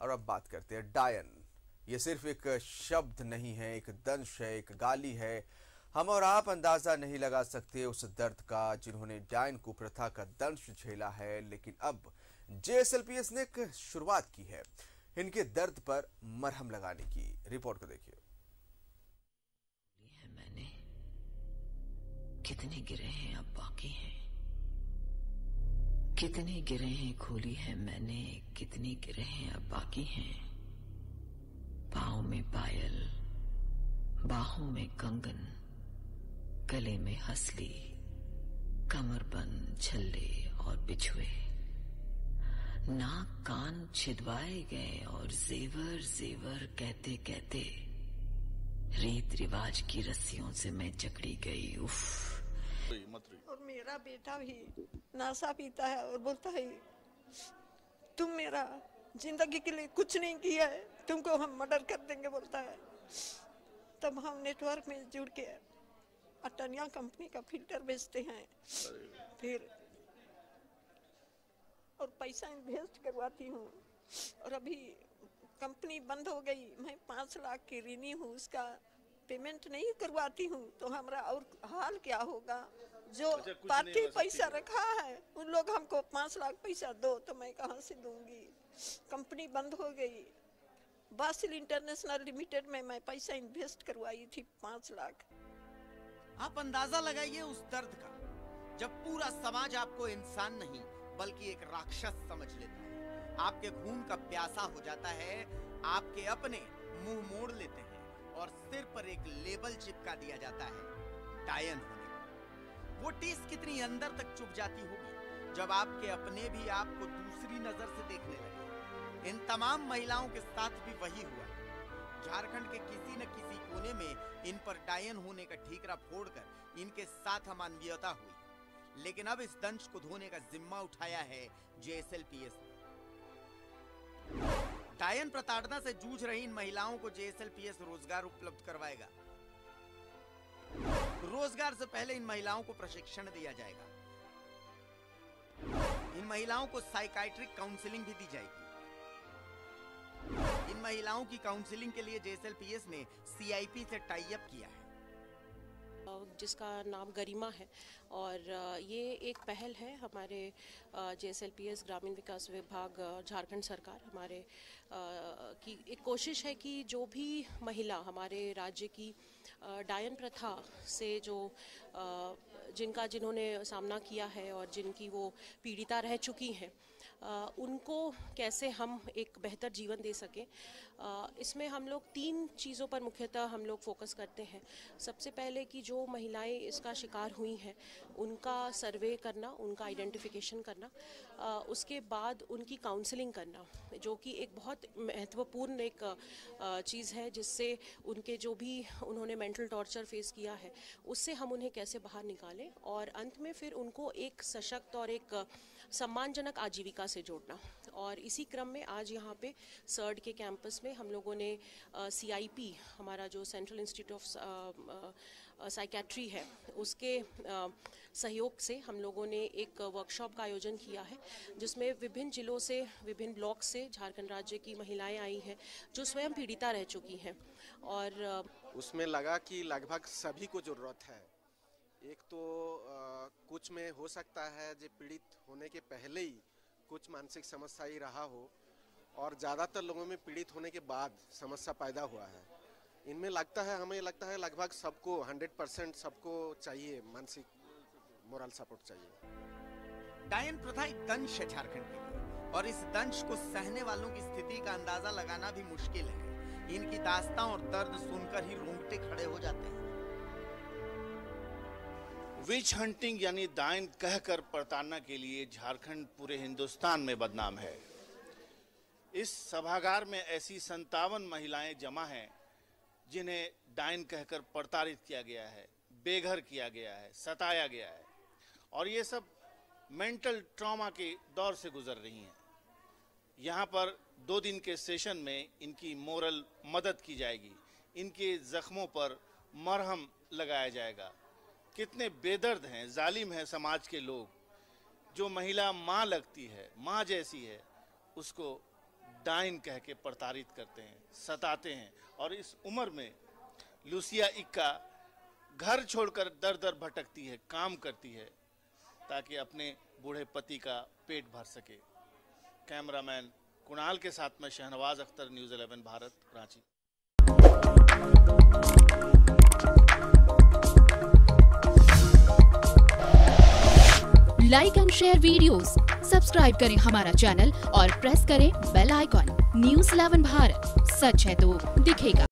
और अब बात करते हैं डायन। ये सिर्फ एक शब्द नहीं है, एक दंश है, एक गाली है। हम और आप अंदाजा नहीं लगा सकते उस दर्द का जिन्होंने डायन कुप्रथा का दंश झेला है। लेकिन अब जेएसएलपीएस ने एक शुरुआत की है इनके दर्द पर मरहम लगाने की। रिपोर्ट को देखिए। मैंने कितने गिरे हैं, अब बाकी हैं। कितने गिरे हैं, खोली है मैंने, कितने गिरे हैं, अब बाकी हैं। पाँव में पायल, बाहों में कंगन, गले में हंसली, कमरबंद, छल्ले और बिछुए। नाक कान छिदवाए गए और जेवर जेवर कहते कहते रीत रिवाज की रस्सियों से मैं जकड़ी गई। उफ। और मेरा बेटा भी नशा पीता है और बोलता है तुम मेरा जिंदगी के लिए कुछ नहीं किया है, तुमको हम मर्डर कर देंगे बोलता है। तब हम नेटवर्क में जुड़ के अटनिया कंपनी का फिल्टर बेचते हैं, फिर और पैसा इन्वेस्ट करवाती हूँ। और अभी कंपनी बंद हो गई, मैं 5 लाख की ऋणी हूँ, उसका पेमेंट नहीं करवाती हूँ तो हमारा और हाल क्या होगा। जो पार्टी पैसा रखा है उन लोग हमको 5 लाख पैसा दो तो मैं कहाँ से दूंगी। कंपनी बंद हो गई। बासिल इंटरनेशनल लिमिटेड में मैं पैसा इन्वेस्ट करवाई थी 5 लाख। आप अंदाजा लगाइए उस दर्द का जब पूरा समाज आपको इंसान नहीं बल्कि एक राक्षस समझ लेता है, आपके खून का प्यासा हो जाता है, आपके अपने मुंह मोड़ लेते हैं और सिर पर एक लेबल चिपका दिया जाता है डायन होने का। वो टीस कितनी अंदर तक चुभ जाती होगी जब आपके अपने भी आपको दूसरी नजर से देखने लगे। इन तमाम महिलाओं के साथ भी वही हुआ। झारखंड के किसी न किसी कोने में इन पर डायन होने का ठीकरा फोड़कर इनके साथ अमानवीयता हुई। लेकिन अब इस दंश को धोने का जिम्मा उठाया है जेएसएलपीएस ने। डायन प्रताड़ना से जूझ रही इन महिलाओं को जेएसएलपीएस रोजगार उपलब्ध करवाएगा। रोजगार से पहले इन महिलाओं को प्रशिक्षण दिया जाएगा। इन महिलाओं को साइकाइट्रिक काउंसलिंग भी दी जाएगी। इन महिलाओं की काउंसलिंग के लिए जेएसएलपीएस ने सीआईपी से टाई अप किया है, जिसका नाम गरिमा है। और ये एक पहल है हमारे जेएसएलपीएस ग्रामीण विकास विभाग झारखंड सरकार हमारे की एक कोशिश है कि जो भी महिला हमारे राज्य की डायन प्रथा से जो जिन्होंने सामना किया है और जिनकी वो पीड़िता रह चुकी हैं, उनको कैसे हम एक बेहतर जीवन दे सकें। इसमें हम लोग 3 चीज़ों पर मुख्यतः हम लोग फोकस करते हैं। सबसे पहले कि जो महिलाएं इसका शिकार हुई हैं उनका सर्वे करना, उनका आइडेंटिफिकेशन करना, उसके बाद उनकी काउंसलिंग करना, जो कि एक बहुत महत्वपूर्ण एक चीज़ है, जिससे उनके जो भी उन्होंने मेंटल टॉर्चर फेस किया है उससे हम उन्हें कैसे बाहर निकालें, और अंत में फिर उनको एक सशक्त और एक सम्मानजनक आजीविका से जोड़ना। और इसी क्रम में आज यहाँ पे सर्ड के कैंपस में हम लोगों ने सीआईपी, हमारा जो सेंट्रल इंस्टीट्यूट ऑफ साइकेट्री है, उसके सहयोग से हम लोगों ने एक वर्कशॉप का आयोजन किया है, जिसमें विभिन्न जिलों से, विभिन्न ब्लॉक से झारखंड राज्य की महिलाएं आई हैं जो स्वयं पीड़िता रह चुकी हैं। और उसमें लगा कि लगभग सभी को ज़रूरत है। एक तो कुछ में हो सकता है जो पीड़ित होने के पहले ही कुछ मानसिक समस्या ही रहा हो, और ज़्यादातर लोगों में पीड़ित होने के बाद समस्या पैदा हुआ है। इनमें हमें लगता है लगभग सबको 100% सबको चाहिए, मानसिक मोरल सपोर्ट चाहिए। डायन प्रथा एक दंश है झारखंड के लिए, और इस दंश को सहने वालों की स्थिति का अंदाजा लगाना भी मुश्किल है। इनकी दास्तां और दर्द सुनकर ही रोंगटे खड़े हो जाते हैं। विच हंटिंग यानी डायन कहकर प्रताड़ना के लिए झारखंड पूरे हिंदुस्तान में बदनाम है। इस सभागार में ऐसी 57 महिलाएं जमा हैं जिन्हें डायन कहकर प्रताड़ित किया गया है, बेघर किया गया है, सताया गया है, और ये सब मेंटल ट्रॉमा के दौर से गुजर रही हैं। यहाँ पर 2 दिन के सेशन में इनकी मोरल मदद की जाएगी, इनके जख्मों पर मरहम लगाया जाएगा। कितने बेदर्द हैं, जालिम हैं समाज के लोग। जो महिला माँ लगती है, माँ जैसी है, उसको डाइन कह के प्रताड़ित करते हैं, सताते हैं। और इस उम्र में लूसिया इक्का घर छोड़कर दर दर भटकती है, काम करती है ताकि अपने बूढ़े पति का पेट भर सके। कैमरामैन कुणाल के साथ में Shahnawaz Akhtar, news 11 Bharat, Ranchi. Like and share videos, subscribe करें हमारा चैनल और प्रेस करें बेल आइकॉन। न्यूज़ 11 भारत, सच है तो दिखेगा।